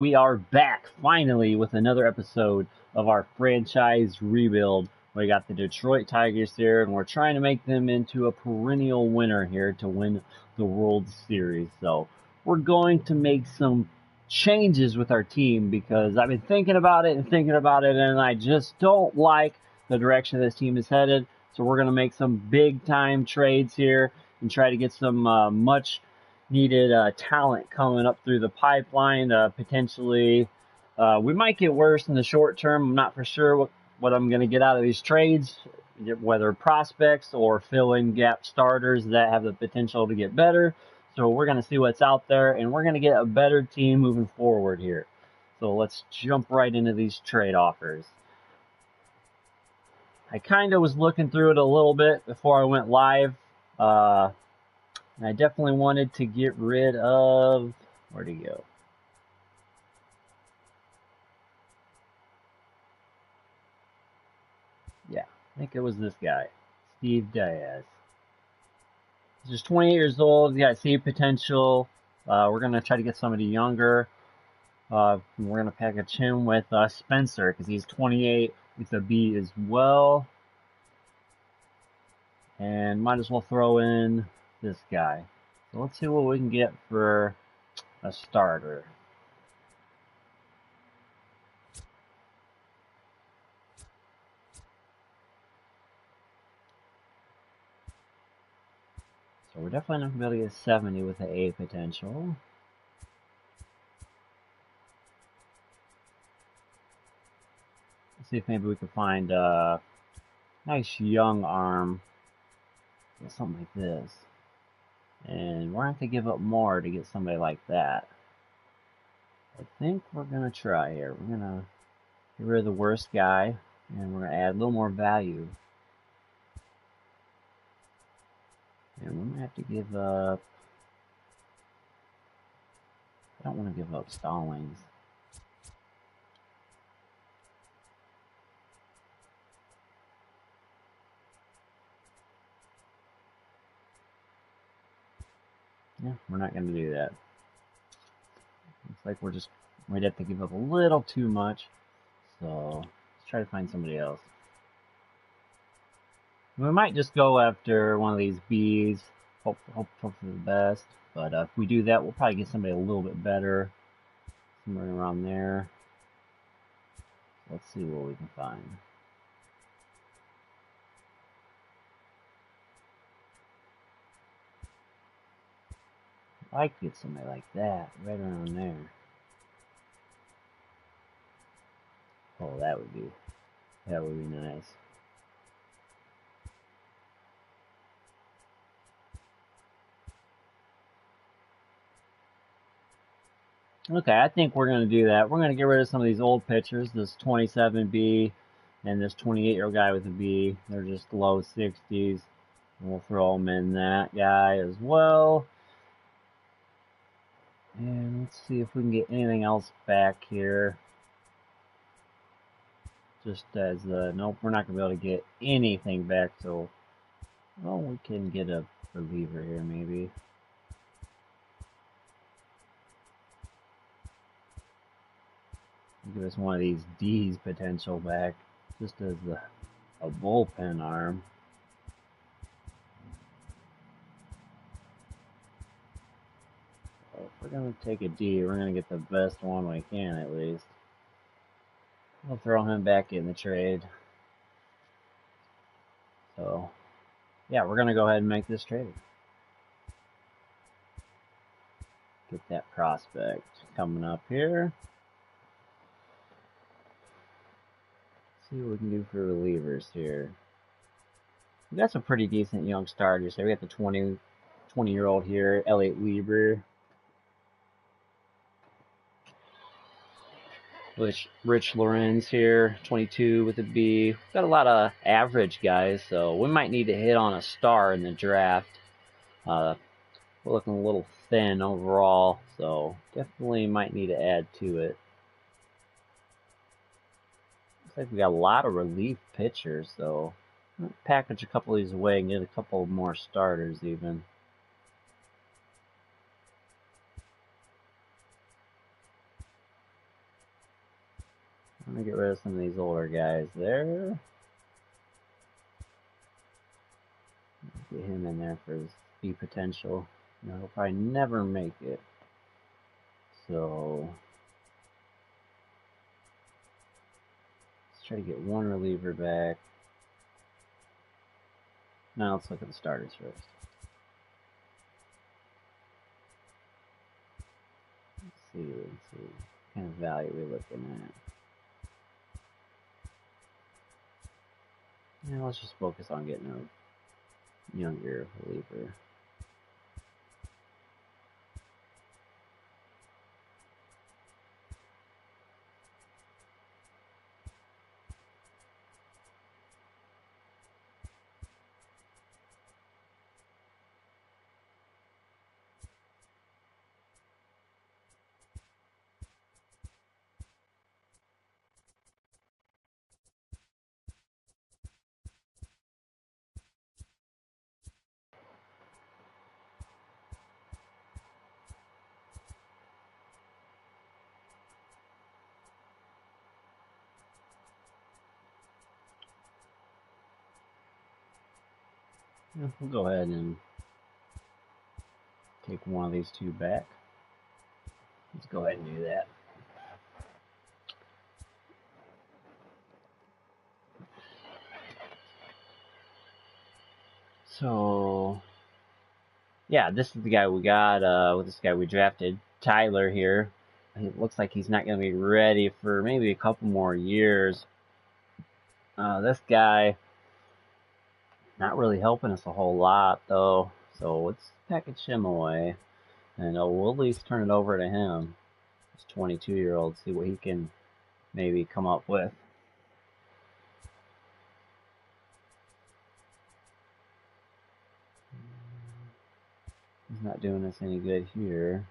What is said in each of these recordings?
We are back finally with another episode of our franchise rebuild. We got the Detroit Tigers here, and we're trying to make them into a perennial winner here to win the World Series. So we're going to make some changes with our team because I've been thinking about it and thinking about it, and I just don't like the direction this team is headed. So we're going to make some big time trades here and try to get some much needed talent coming up through the pipeline. Potentially, we might get worse in the short term. I'm not for sure what I'm going to get out of these trades, whether prospects or fill-in gap starters that have the potential to get better. So we're going to see what's out there, and we're going to get a better team moving forward here. So let's jump right into these trade offers. I kind of was looking through it a little bit before I went live. And I definitely wanted to get rid of, where'd he go? Yeah, I think it was this guy, Steve Diaz. He's just 28 years old. He's got seed potential. We're going to try to get somebody younger. We're going to package him with Spencer because he's 28 with a B as well. And might as well throw in this guy. So let's see what we can get for a starter. So we're definitely not going to be able to get 70 with the A potential. Let's see if maybe we can find a nice young arm. Something like this. And we're going to have to give up more to get somebody like that. I think we're going to try here. We're going to get rid of the worst guy, and we're going to add a little more value. And we might have to give up... I don't want to give up Stallings. Yeah, we're not going to do that. Looks like we'd have to give up a little too much. So let's try to find somebody else. We might just go after one of these Bs. Hope for the best. But if we do that, we'll probably get somebody a little bit better. Somewhere around there. Let's see what we can find. I'd like to get somebody like that, right around there. Oh, that would be nice. Okay, I think we're going to do that. We're going to get rid of some of these old pitchers, this 27B and this 28-year-old guy with a B. They're just low 60s. We'll throw them in that guy as well. And let's see if we can get anything else back here. Just as nope, we're not going to be able to get anything back, so well, we can get a reliever here maybe. Give us one of these D's potential back, just as a bullpen arm. So if we're going to take a D, we're going to get the best one we can at least. We'll throw him back in the trade. So, yeah, we're going to go ahead and make this trade. Get that prospect coming up here. See what we can do for relievers here. We got some pretty decent young starters here. We got the 20-year-old here, Elliot Lieber. Rich Lorenz here, 22 with a B. Got a lot of average guys, so we might need to hit on a star in the draft. We're looking a little thin overall, so definitely might need to add to it. Looks like we got a lot of relief pitchers, so I'll package a couple of these away and get a couple more starters even. Let me get rid of some of these older guys there. Get him in there for his speed potential. You know, he'll probably never make it. So let's try to get one reliever back. Now let's look at the starters first. Let's see what kind of value we're looking at. Yeah, let's just focus on getting a younger reliever. Yeah, we'll go ahead and take one of these two back. Let's go ahead and do that. So, yeah, this is the guy we got. With this guy we drafted, Tyler here. It looks like he's not going to be ready for maybe a couple more years. This guy, not really helping us a whole lot, though. So let's package him away. And we'll at least turn it over to him. This 22-year-old, see what he can maybe come up with. He's not doing us any good here.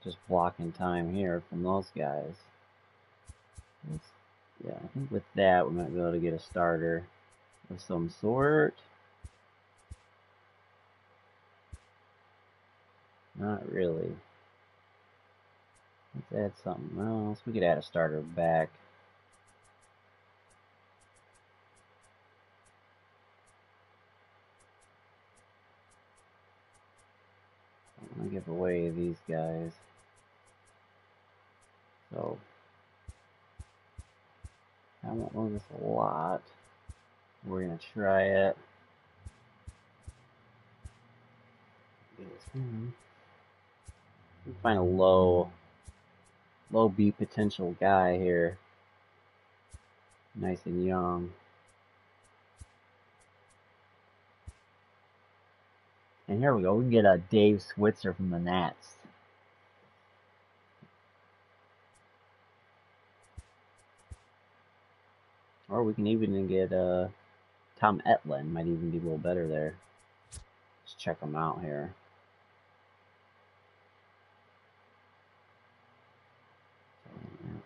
Just blocking time here from those guys. Yeah, I think with that we might be able to get a starter of some sort. Not really. Let's add something else. We could add a starter back. I'm gonna give away these guys. So I won't move this a lot. We're gonna try it. Find a low B potential guy here. Nice and young. And here we go. We can get a Dave Switzer from the Nats. Or we can even get Tom Etlin. Might even be a little better there. Let's check him out here.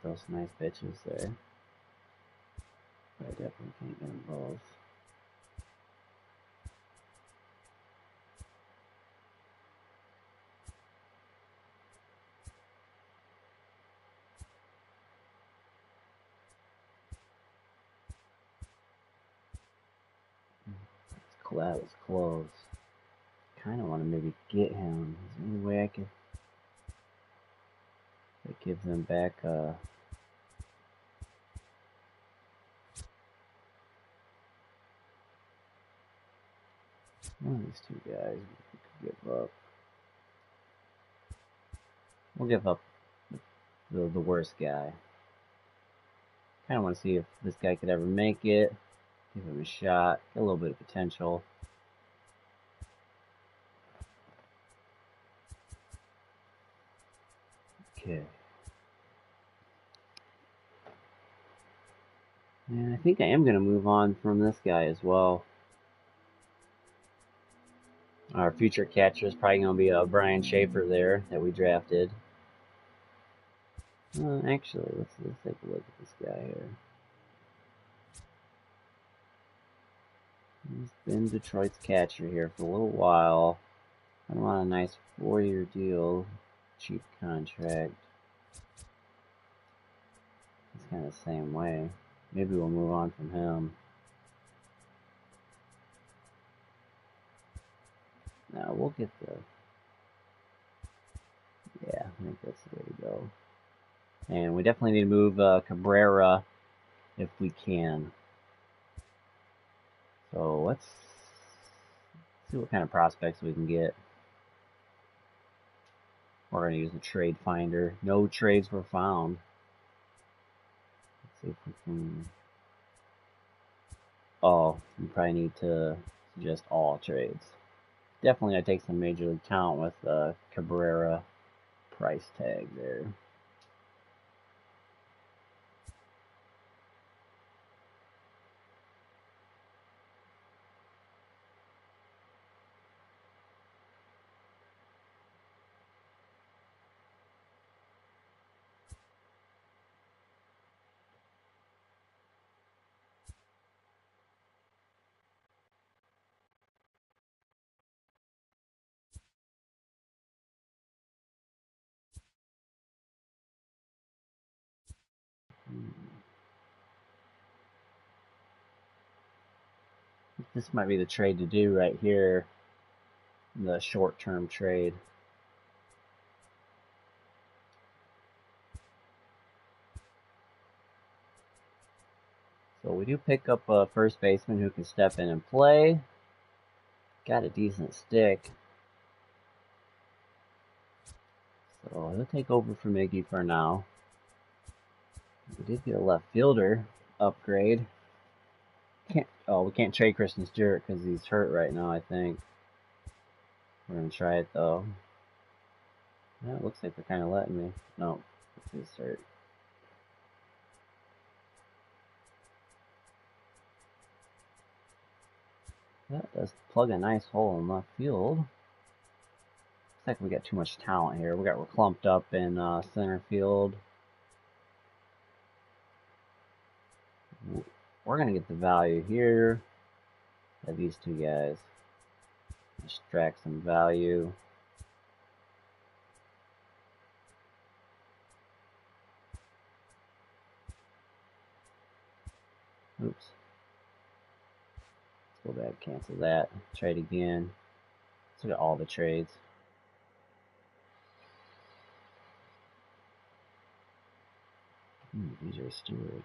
Those nice pitches there. But I definitely can't get them both. That was close. Kind of want to maybe get him. Is there any way I could give them back one of these two guys we could give up. We'll give up the worst guy. Kind of want to see if this guy could ever make it. Give him a shot. Get a little bit of potential. Okay. And I think I am going to move on from this guy as well. Our future catcher is probably going to be Brian Schaefer there that we drafted. Actually, let's take a look at this guy here. He's been Detroit's catcher here for a little while. I want a nice 4-year deal, cheap contract. kind of the same way. Maybe we'll move on from him. Now we'll get the... Yeah, I think that's the way to go. And we definitely need to move Cabrera if we can. So let's see what kind of prospects we can get. We're going to use the trade finder. No trades were found. Let's see if we can... Oh, we probably need to suggest all trades. Definitely I take some major league talent with the Cabrera price tag there. This might be the trade to do right here. The short-term trade. So we do pick up a first baseman who can step in and play. Got a decent stick. So he'll take over for Miggy for now. We did get a left fielder upgrade. We can't trade Kristen Stewart because he's hurt right now, I think. We're going to try it though. Yeah, it looks like they're kind of letting me. No, he's hurt. That does plug a nice hole in left field. Looks like we got too much talent here. We're clumped up in center field. We're going to get the value here of these two guys. Extract some value. Oops. Let's go back, cancel that. Trade again. Let's look at all the trades. DJ Stewart.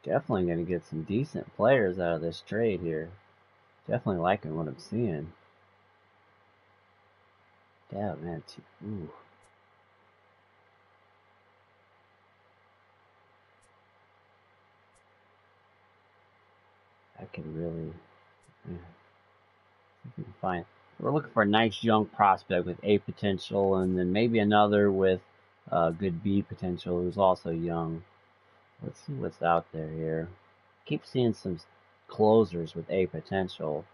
Definitely going to get some decent players out of this trade here. Definitely liking what I'm seeing. Damn, man. Ooh. I can really... Yeah. Fine. We're looking for a nice young prospect with A potential, and then maybe another with good B potential who's also young. Let's see what's out there here. Keep seeing some closers with A potential.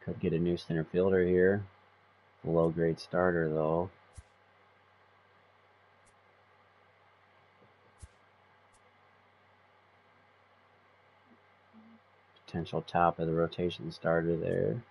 Could get a new center fielder here. A low grade starter though. Potential top of the rotation starter there.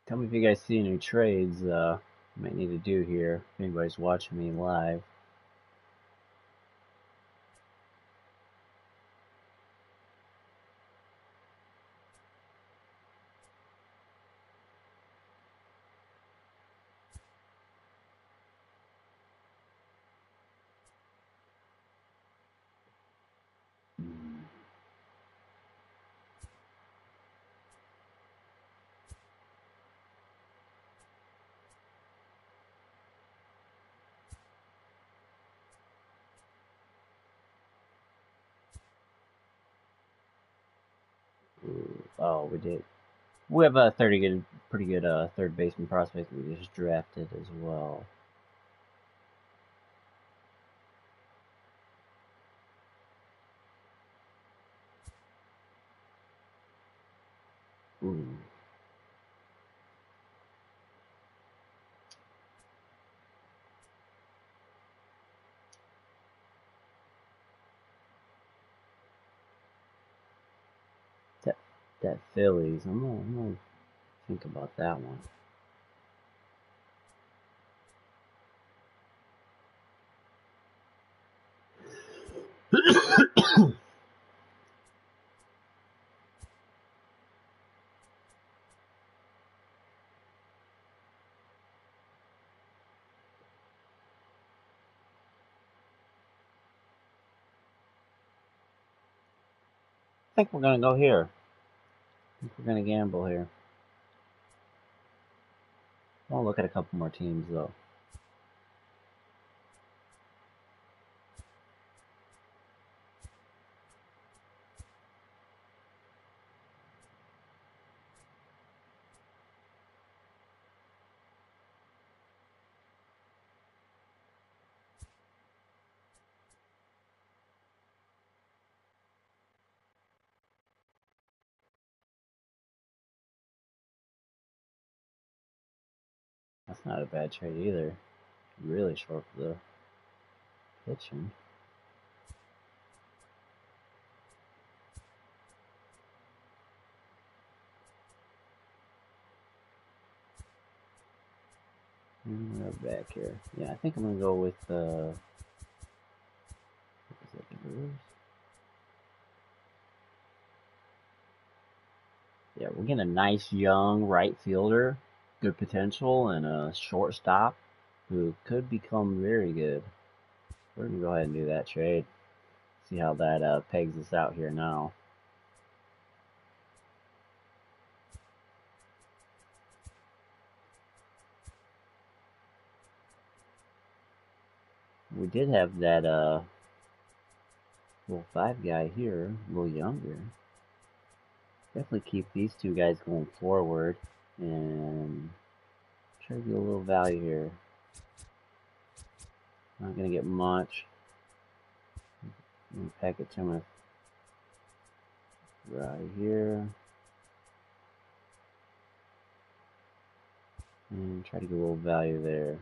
Tell me if you guys see any trades I might need to do here. If anybody's watching me live. Oh, we did. We have a pretty good third baseman prospect we just drafted as well. Ooh. That Phillies. I'm gonna think about that one. I think we're gonna go here. I think we're gonna gamble here. I'll look at a couple more teams though. That's not a bad trade either. Really short for the pitching. We're back here. Yeah, I think I'm gonna go with what was that, the Brewers? Yeah, we're getting a nice young right fielder, good potential, and a shortstop who could become very good. We're gonna go ahead and do that trade. See how that pegs us out here now. We did have that little 5 guy here, a little younger. Definitely keep these two guys going forward and try to get a little value here. Not gonna get much. I'm gonna pack it to my right here and try to get a little value there.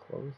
Closer.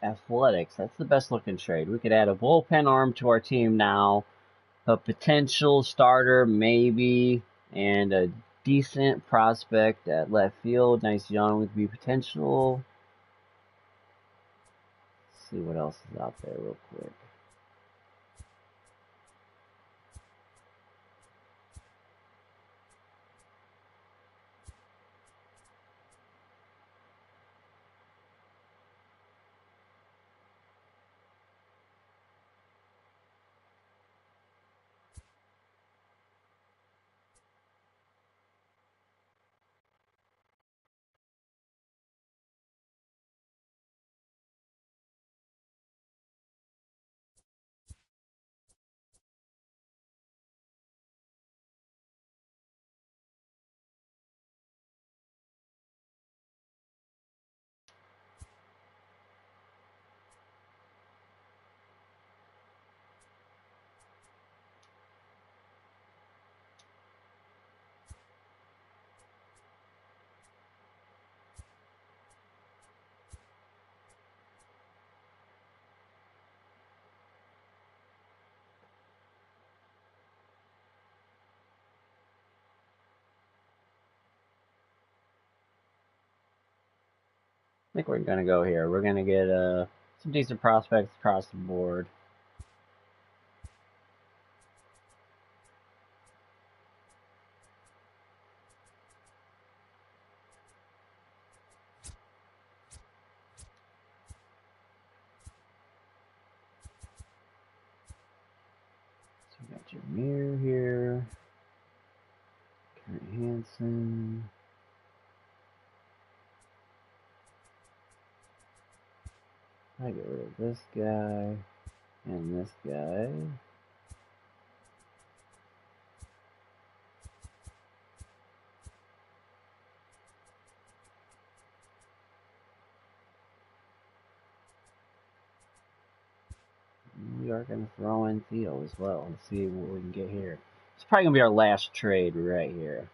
Athletics, that's the best looking trade. We could add a bullpen arm to our team now, a potential starter maybe, and a decent prospect at left field. Nice young with be potential. Let's see what else is out there real quick. think we're gonna go here. We're gonna get some decent prospects across the board. So we got Jameer here, Kurt Hansen. I get rid of this guy and this guy. We are going to throw in Theo as well. Let's see what we can get here. It's probably going to be our last trade right here.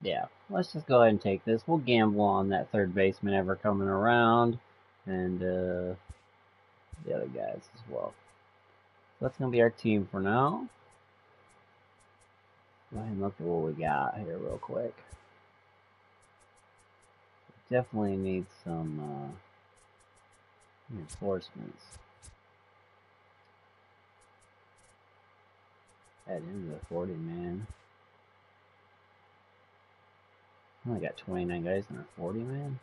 Yeah, let's just go ahead and take this. We'll gamble on that third baseman ever coming around, and the other guys as well. So that's going to be our team for now. Go ahead and look at what we got here real quick. Definitely need some reinforcements. Add into the 40 man. Only got 29 guys in our 40 man.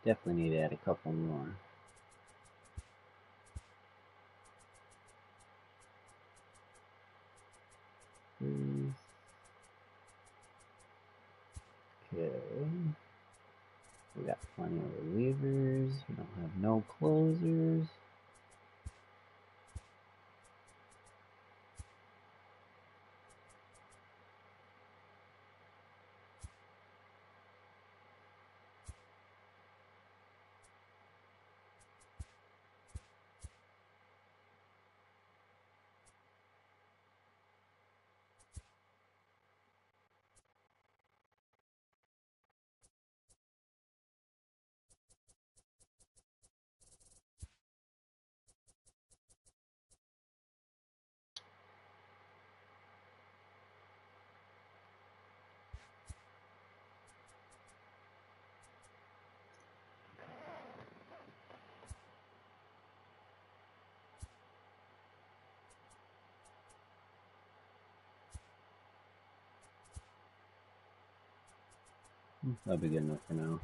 Definitely need to add a couple more. Please. Okay. We got plenty of relievers. We don't have no closers. That'll be good enough for now.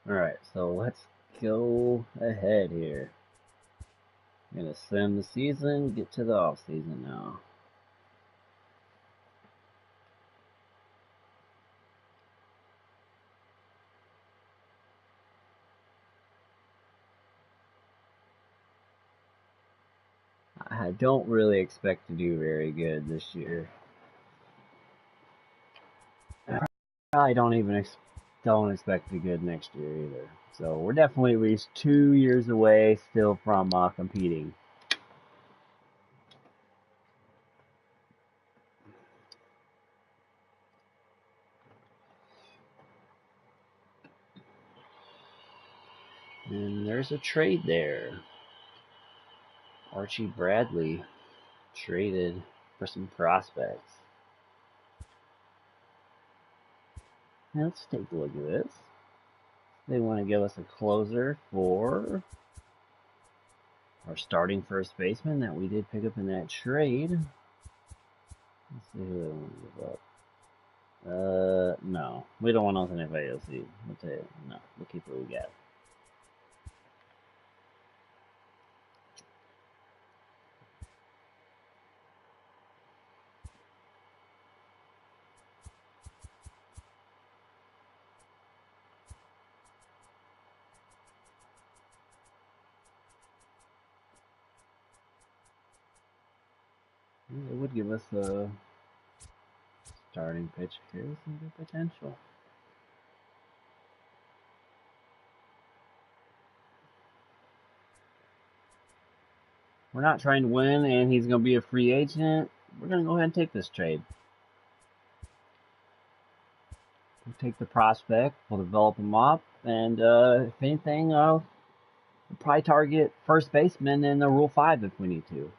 Alright, so let's go ahead here. I'm gonna sim the season, get to the off season now. I don't really expect to do very good this year. I don't expect to be good next year either. So we're definitely at least 2 years away still from competing. And there's a trade there. Archie Bradley traded for some prospects. Now let's take a look at this. They want to give us a closer for our starting first baseman that we did pick up in that trade. Let's see who they want to give up. No. We don't want anybody else. We'll tell you, no. We'll keep what we got. It would give us a starting pitch here with some good potential. We're not trying to win, and he's going to be a free agent. We're going to go ahead and take this trade. We'll take the prospect, we'll develop him up, and if anything, we'll probably target first baseman in the Rule 5 if we need to.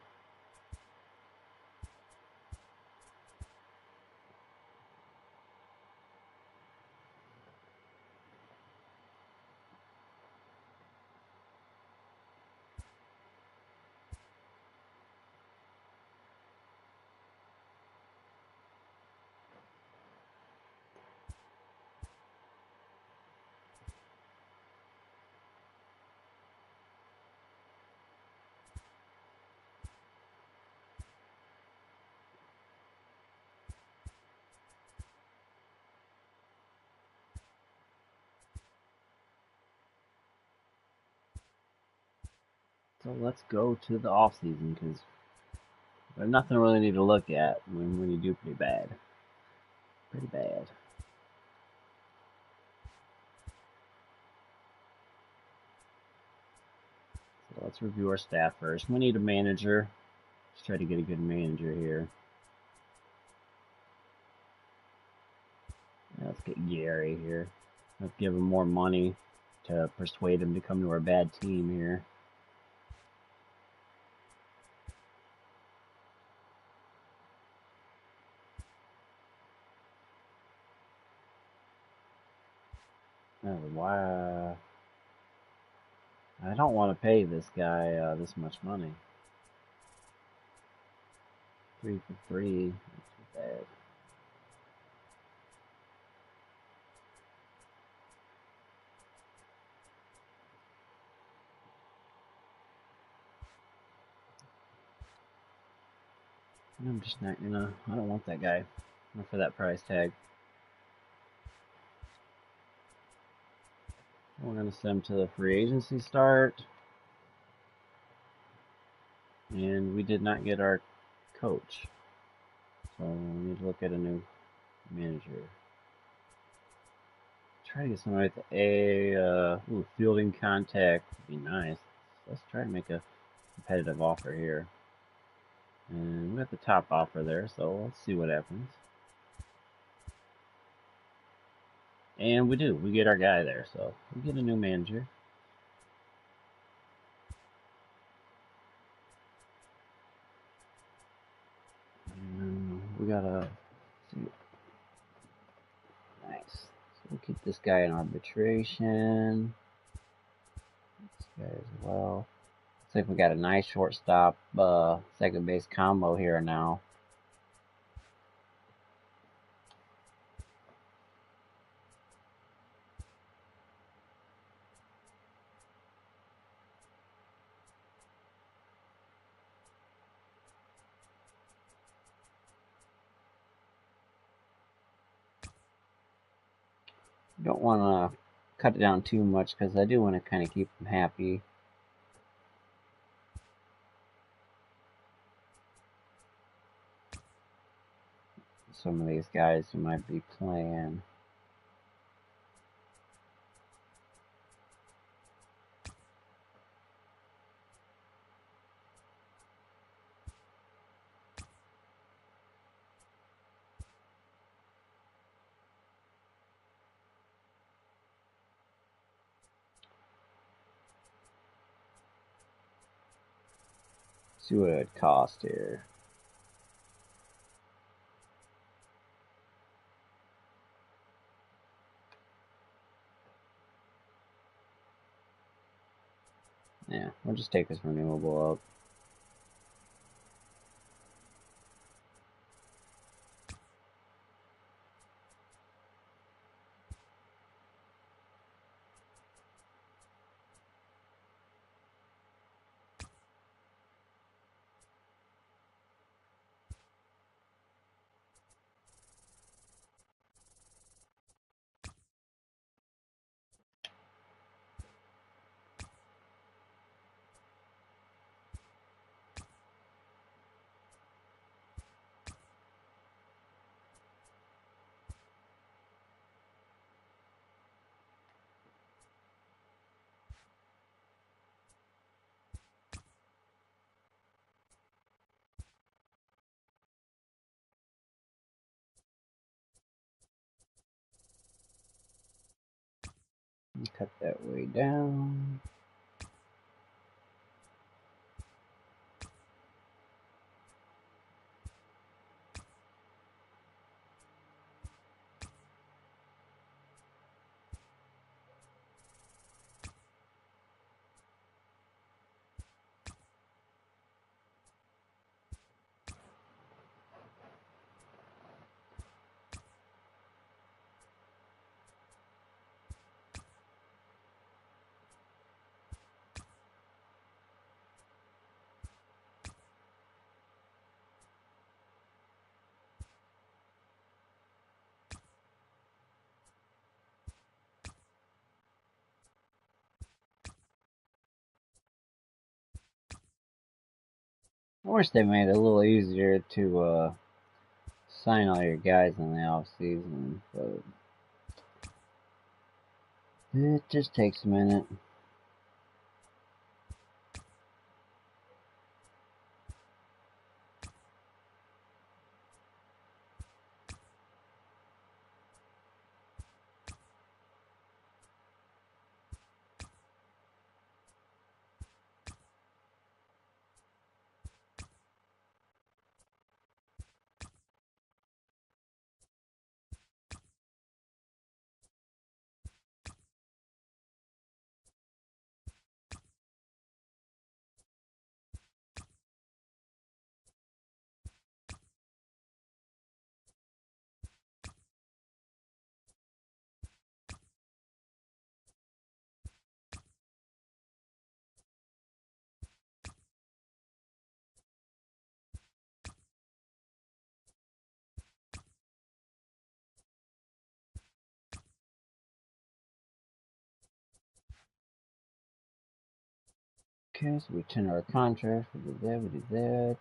So let's go to the off season because there's nothing really need to look at when you do pretty bad. Pretty bad. So let's review our staff first. We need a manager. Let's try to get a good manager here. Now let's get Gary here. Let's give him more money to persuade him to come to our bad team here. Oh, wow. I don't want to pay this guy this much money. 3 for 3. That's too bad. I'm just not gonna. I don't want that guy. Not for that price tag. We're gonna send him to the free agency start. And we did not get our coach. So we need to look at a new manager. Try to get somebody with a fielding contact would be nice. Let's try to make a competitive offer here. And we got the top offer there, so let's see what happens. And we do. We get our guy there, so we get a new manager. And we got a... Nice. So we'll keep this guy in arbitration. This guy as well. Looks like we got a nice shortstop, second base combo here now. Don't want to cut it down too much because I do want to kind of keep them happy. Some of these guys who might be playing. See what it would cost here. Yeah, we'll just take this renewable up. Cut that way down. I wish they made it a little easier to sign all your guys in the off season, but it just takes a minute. Okay, so we tender our contract, we did that, we did that.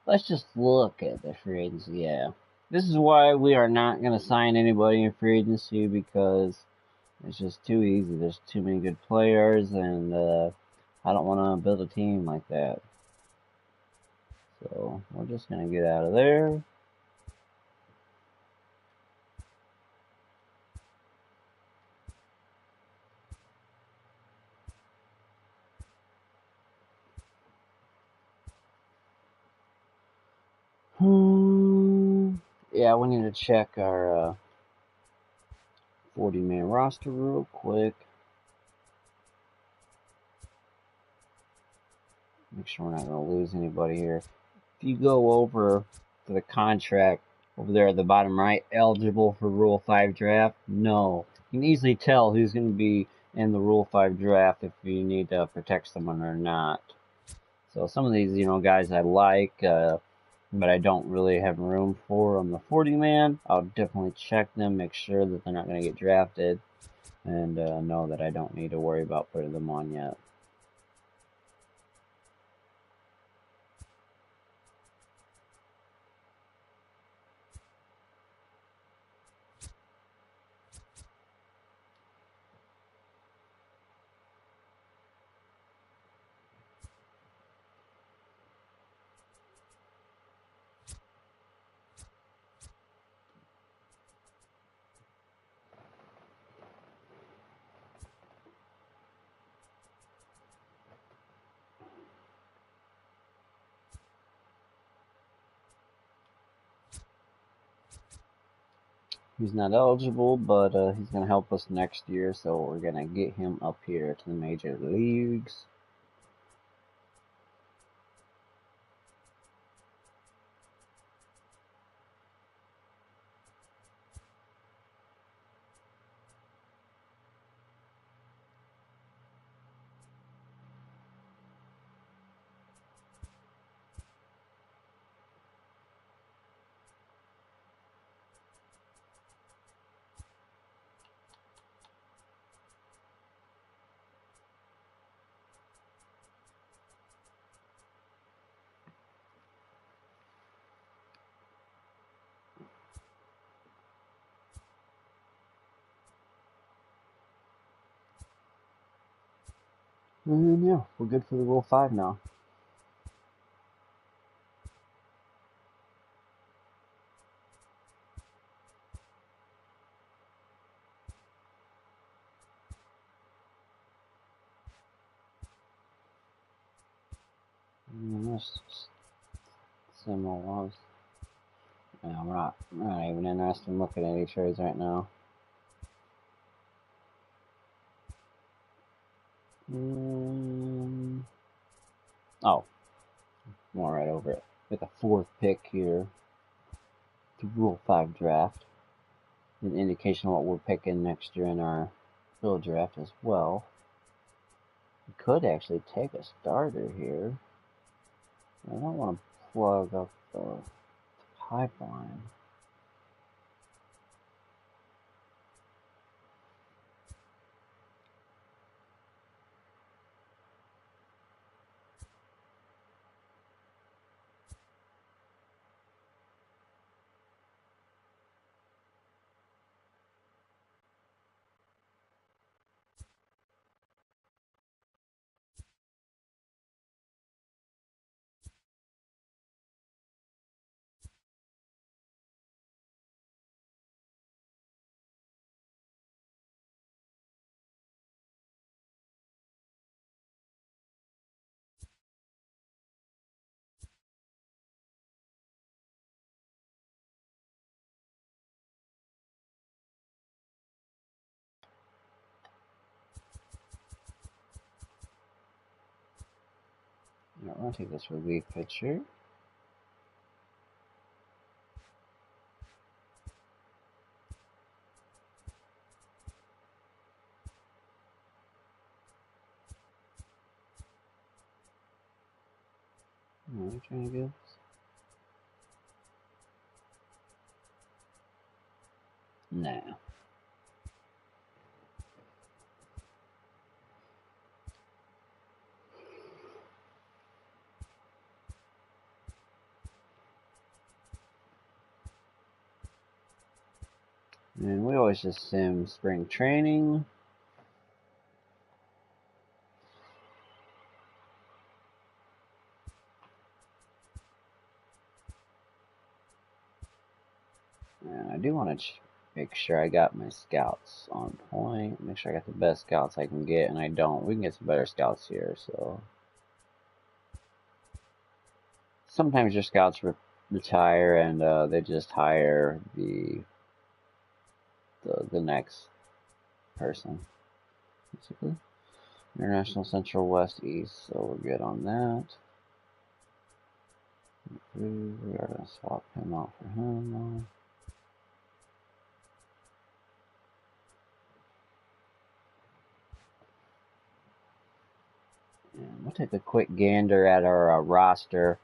Let's just look at the free agency, yeah. This is why we are not going to sign anybody in free agency, because it's just too easy. There's too many good players, and I don't want to build a team like that. So we're just going to get out of there. Yeah, we need to check our 40-man roster real quick. Make sure we're not going to lose anybody here. If you go over to the contract over there at the bottom right, eligible for Rule 5 draft, no. You can easily tell who's going to be in the Rule 5 draft if you need to protect someone or not. So some of these, guys I like, but I don't really have room for on the 40-man. I'll definitely check them, make sure that they're not going to get drafted, and know that I don't need to worry about putting them on yet. He's not eligible, but he's going to help us next year, so we're going to get him up here to the major leagues. And yeah, we're good for the Rule 5 now. That's similar. Yeah, we're not even interested in looking at any trades right now. Oh, going right over it. With the 4th pick here, the Rule 5 draft. An indication of what we're picking next year in our field draft as well. We could actually take a starter here. I don't want to plug up the pipeline. I'm going to take this relief pitcher. What are you trying to get? Nah. And we always just sim spring training. And I do want to make sure I got my scouts on point. Make sure I got the best scouts I can get, and I don't. We can get some better scouts here, so. Sometimes your scouts retire and they just hire the next person, basically. International Central West East, so we're good on that. We are going to swap him out for him now. And we'll take a quick gander at our roster,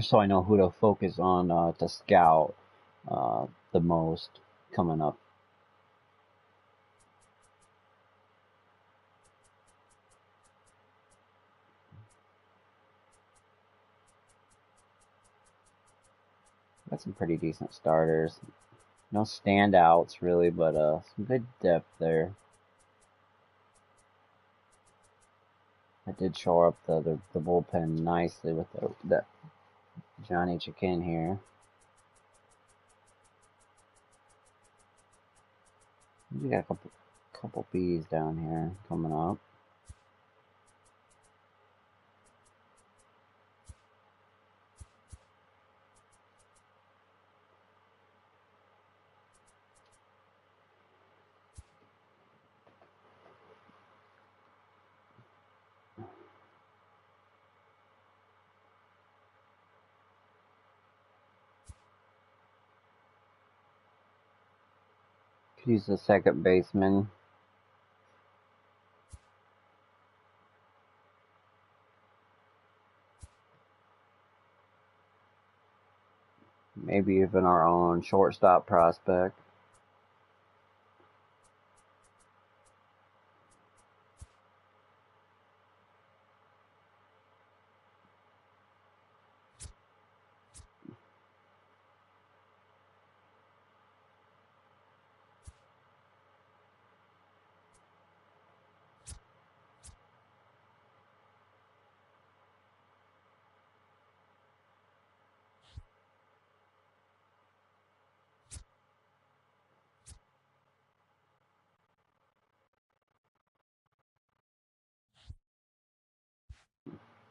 so I know who to focus on to scout the most coming up. Got some pretty decent starters. No standouts really, but some good depth there. I did shore up the bullpen nicely with the Johnny Chicken here. We got a couple bees down here coming up. Could use the second baseman. Maybe even our own shortstop prospect.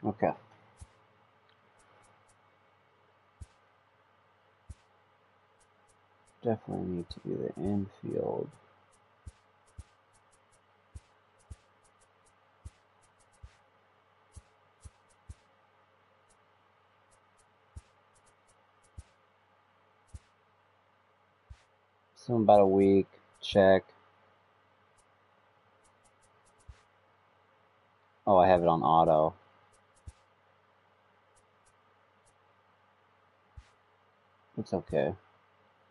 Okay. Definitely need to do the infield. So about a week. Check. Oh, I have it on auto. It's okay.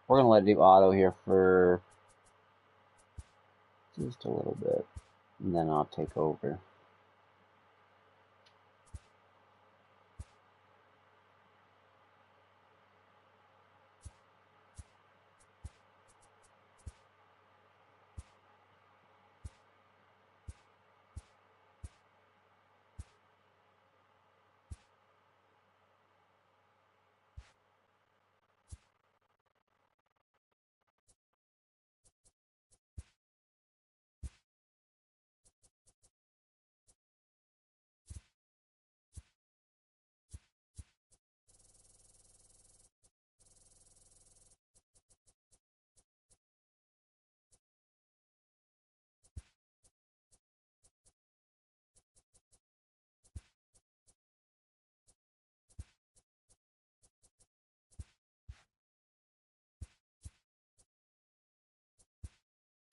We're gonna let it do auto here for just a little bit, and then I'll take over.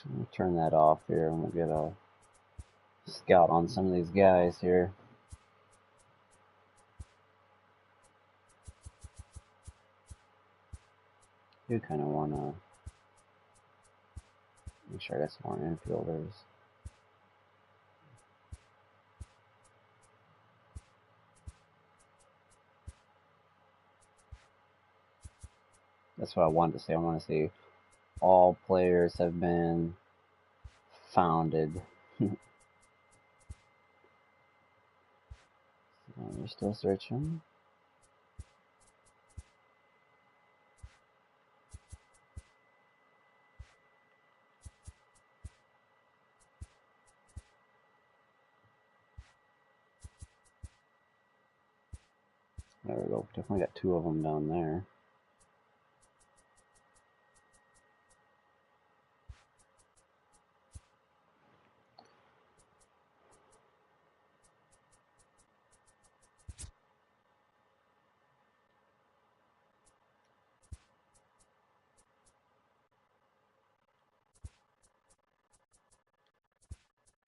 I'll turn that off here, and we'll get a scout on some of these guys here. I do kind of want to make sure I got some more infielders. That's what I wanted to say. I want to say all players have been founded. We're still searching. There we go. Definitely got two of them down there.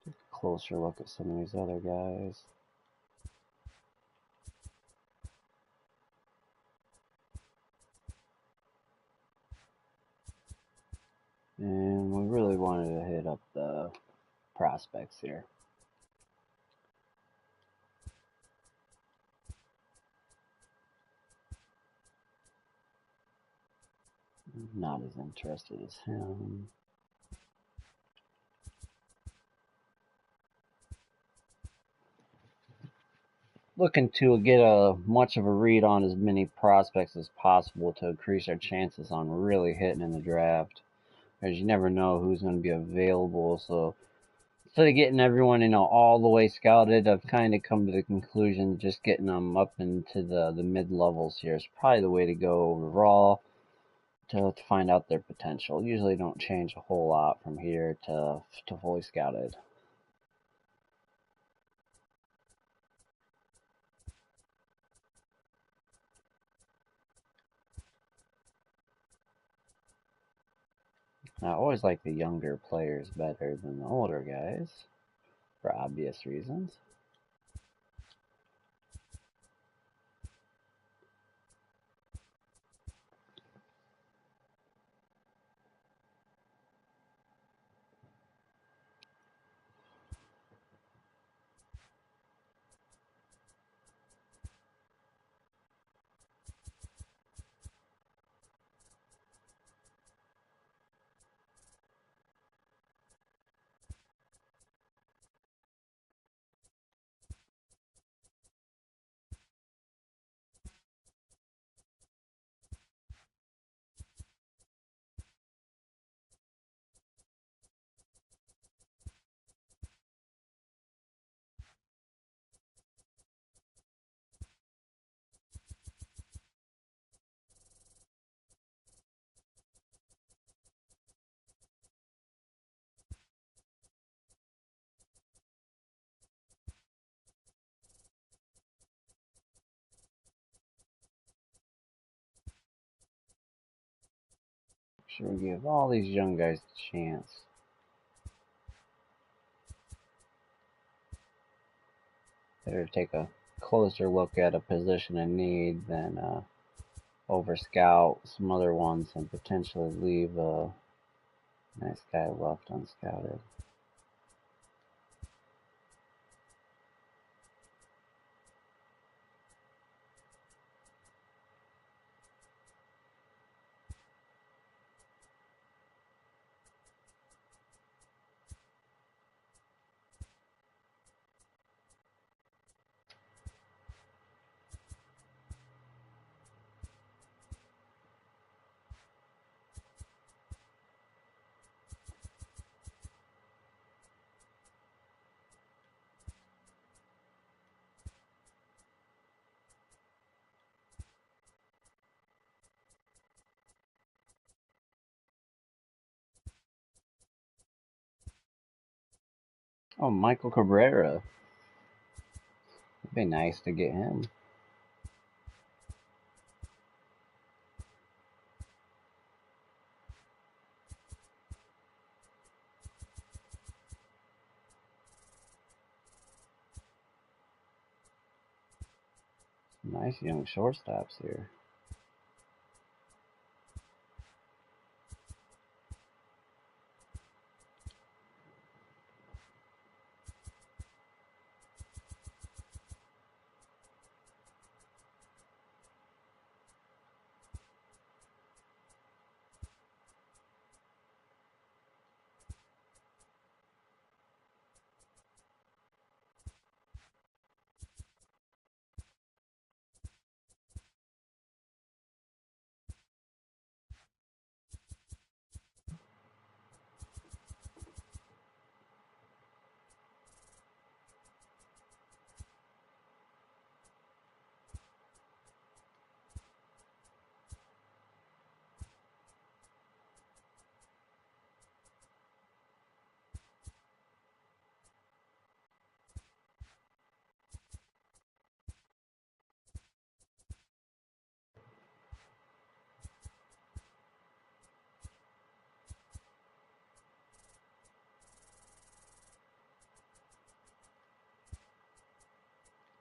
Take a closer look at some of these other guys. And we really wanted to hit up the prospects here. Not as interested as him. Looking to get a much of a read on as many prospects as possible to increase our chances on really hitting in the draft, because you never know who's going to be available. So instead of getting everyone, all the way scouted, I've kind of come to the conclusion just getting them up into the mid levels here is probably the way to go overall to find out their potential. Usually don't change a whole lot from here to fully scouted. I always like the younger players better than the older guys, for obvious reasons. sure we give all these young guys a chance. Better take a closer look at a position in need than over scout some other ones and potentially leave a nice guy left unscouted. Oh, Michael Cabrera. It'd be nice to get him. Nice young shortstops here.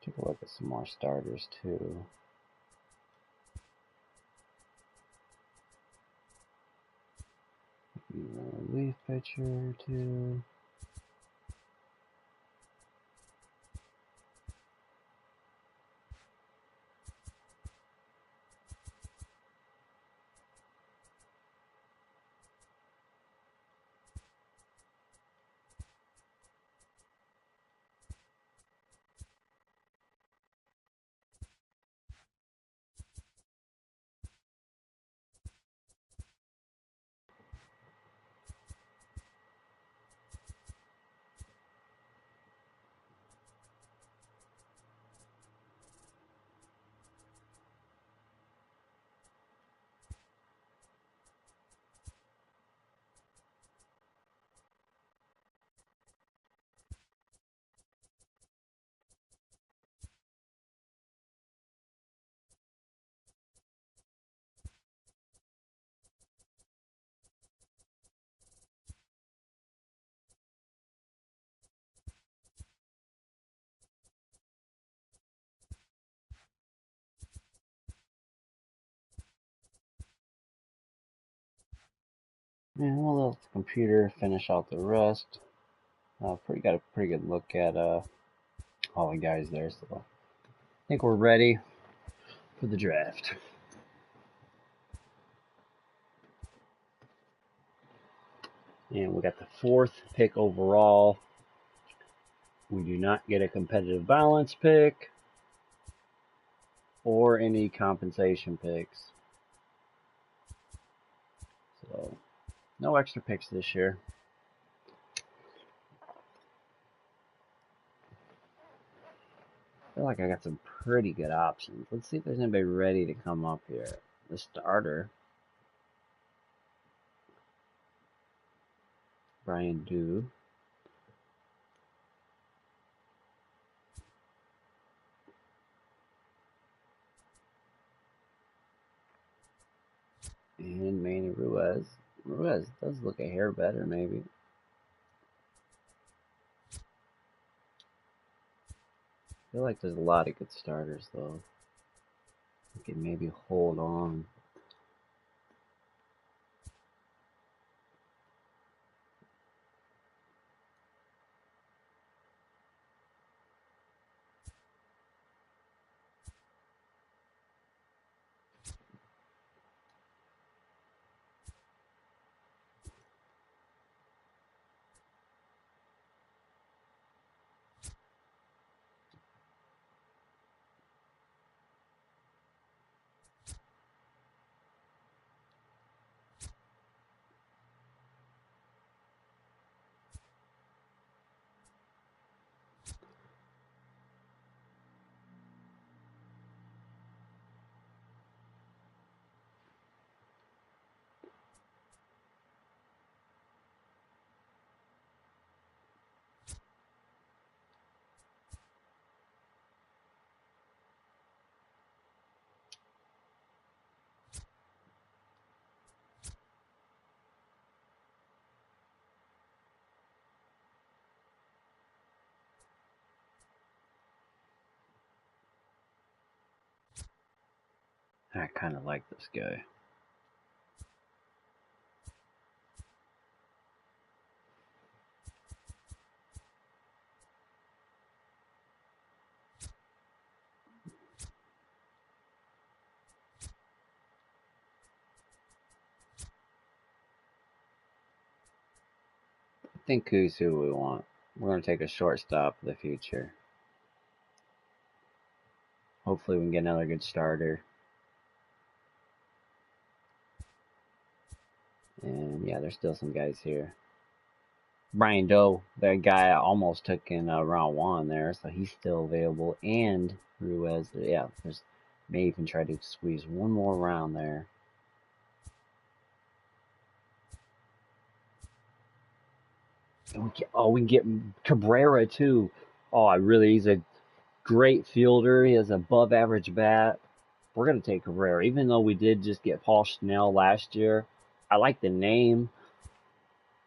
Take a look at some more starters too. A relief pitcher or two. And we'll let the computer finish out the rest. Got a pretty good look at all the guys there, so I think we're ready for the draft. And we got the 4th pick overall. We do not get a competitive balance pick or any compensation picks. So no extra picks this year. I feel like I got some pretty good options. Let's see if there's anybody ready to come up here. The starter, Brian Dew. And Manny Ruiz. Ruiz does look a hair better, maybe. I feel like there's a lot of good starters, though. We can maybe hold on. I kind of like this guy. I think who's who we want. We're going to take a shortstop for the future. Hopefully we can get another good starter. And yeah, there's still some guys here. Brian Doe, that guy I almost took in round 1 there, so he's still available. And Ruiz, yeah, there's may even try to squeeze one more round there. And we can get Cabrera too. He's a great fielder. He has an above average bat. We're gonna take Cabrera, even though we did just get Paul Schnell last year. I like the name.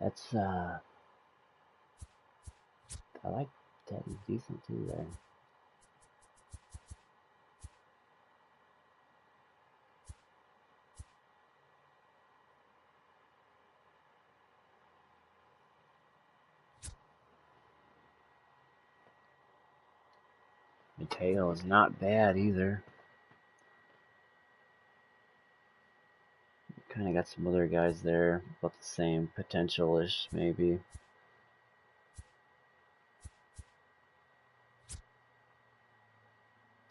That's I like that. He's decent too there. Mateo is not bad either. Kind of got some other guys there, about the same potential-ish, maybe.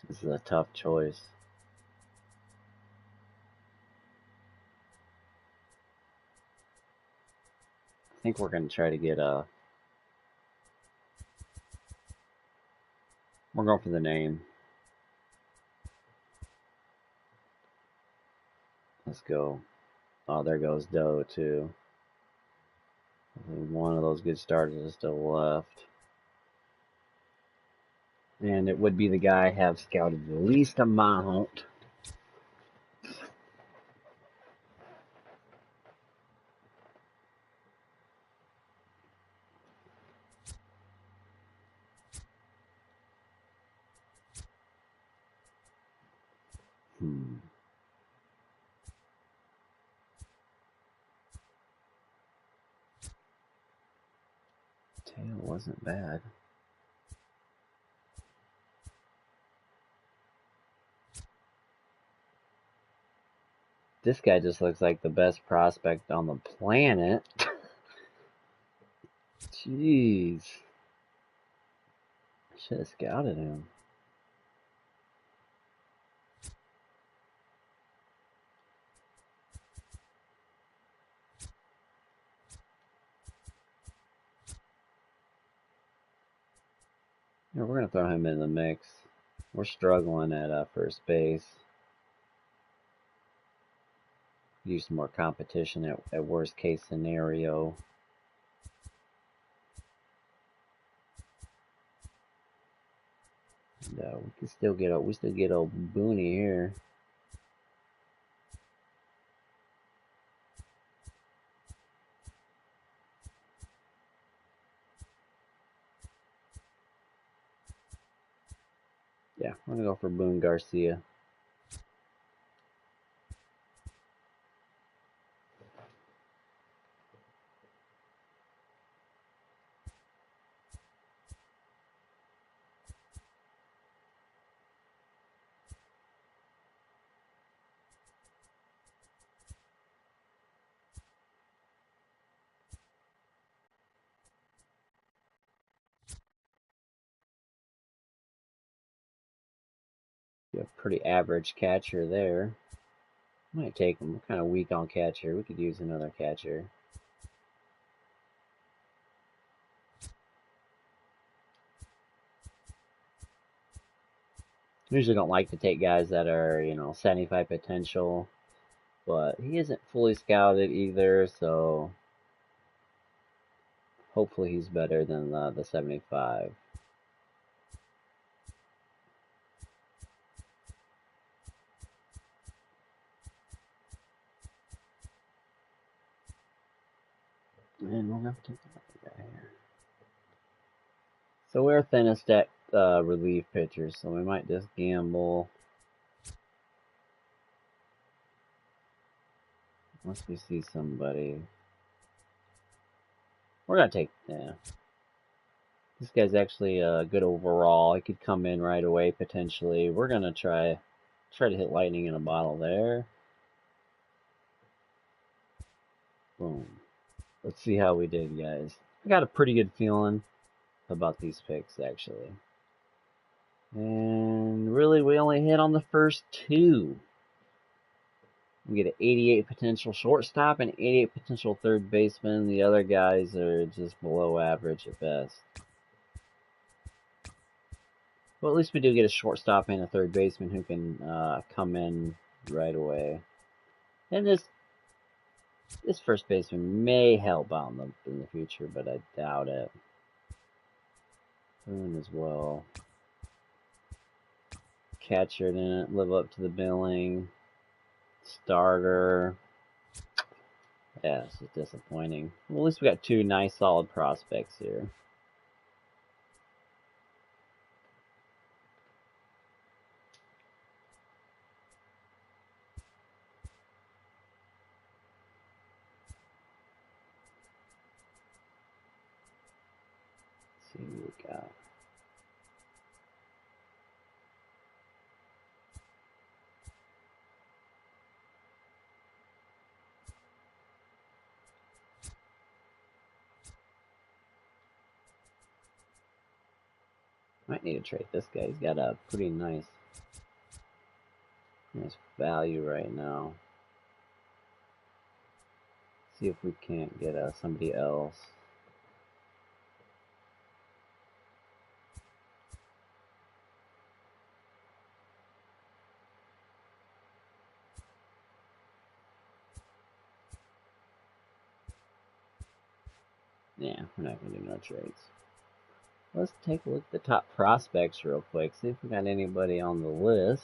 This is a tough choice. I think we're going to try to get a... We're going for the name. Let's go. Oh, there goes Doe, too. One of those good starters is still left. And it would be the guy I have scouted the least amount. Tail wasn't bad. This guy just looks like the best prospect on the planet. Jeez. I should have scouted him. Yeah, we're going to throw him in the mix. We're struggling at first base. Use some more competition at worst case scenario. And, we still get old Booney here. Yeah, we're gonna go for Boone Garcia. You have pretty average catcher there. Might take him. We're kind of weak on catcher. We could use another catcher. Usually don't like to take guys that are, 75 potential, but he isn't fully scouted either, so hopefully he's better than the 75. And we'll have to take another guy here. So we're thinnest at relief pitchers, so we might just gamble. Unless we see somebody. We're gonna take, yeah. This guy's actually good overall. He could come in right away potentially. We're gonna try to hit lightning in a bottle there. Boom. Let's see how we did, guys. I got a pretty good feeling about these picks actually. And really we only hit on the first two. We get an 88 potential shortstop and 88 potential third baseman. The other guys are just below average at best. Well, at least we do get a shortstop and a third baseman who can come in right away. And this first baseman may help out in the future, but I doubt it. Boone as well. Catcher didn't live up to the billing. Starter. Yeah, this is disappointing. Well, at least we got two nice solid prospects here. Let's see what we got. Might need to trade this guy. He's got a pretty nice value right now. See if we can't get somebody else. Yeah, we're not going to do no trades. Let's take a look at the top prospects real quick. See if we got anybody on the list.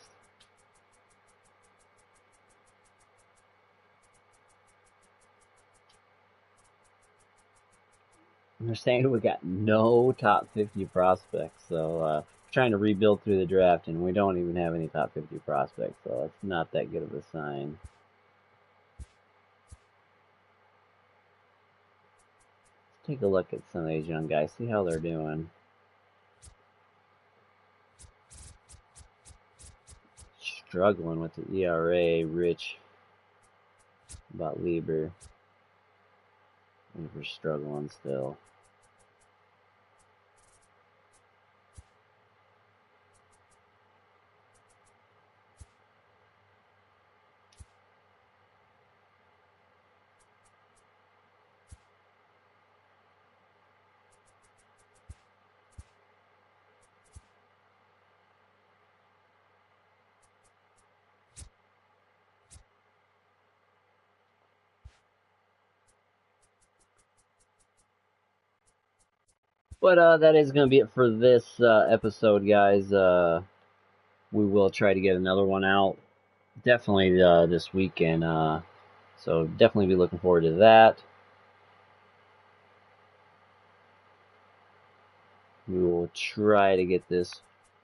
They're saying we got no top 50 prospects. So we're trying to rebuild through the draft, and we don't even have any top 50 prospects. So that's not that good of a sign. Let's take a look at some of these young guys. See how they're doing. Struggling with the ERA. Rich about Lieber. We're struggling still. But that is going to be it for this episode, guys. We will try to get another one out definitely this weekend. So definitely be looking forward to that. We will try to get this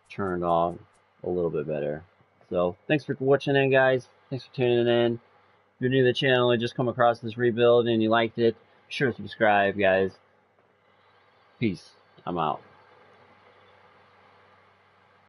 turned off a little bit better. So thanks for watching in, guys. Thanks for tuning in. If you're new to the channel and just come across this rebuild and you liked it, be sure to subscribe, guys. Peace. I'm out.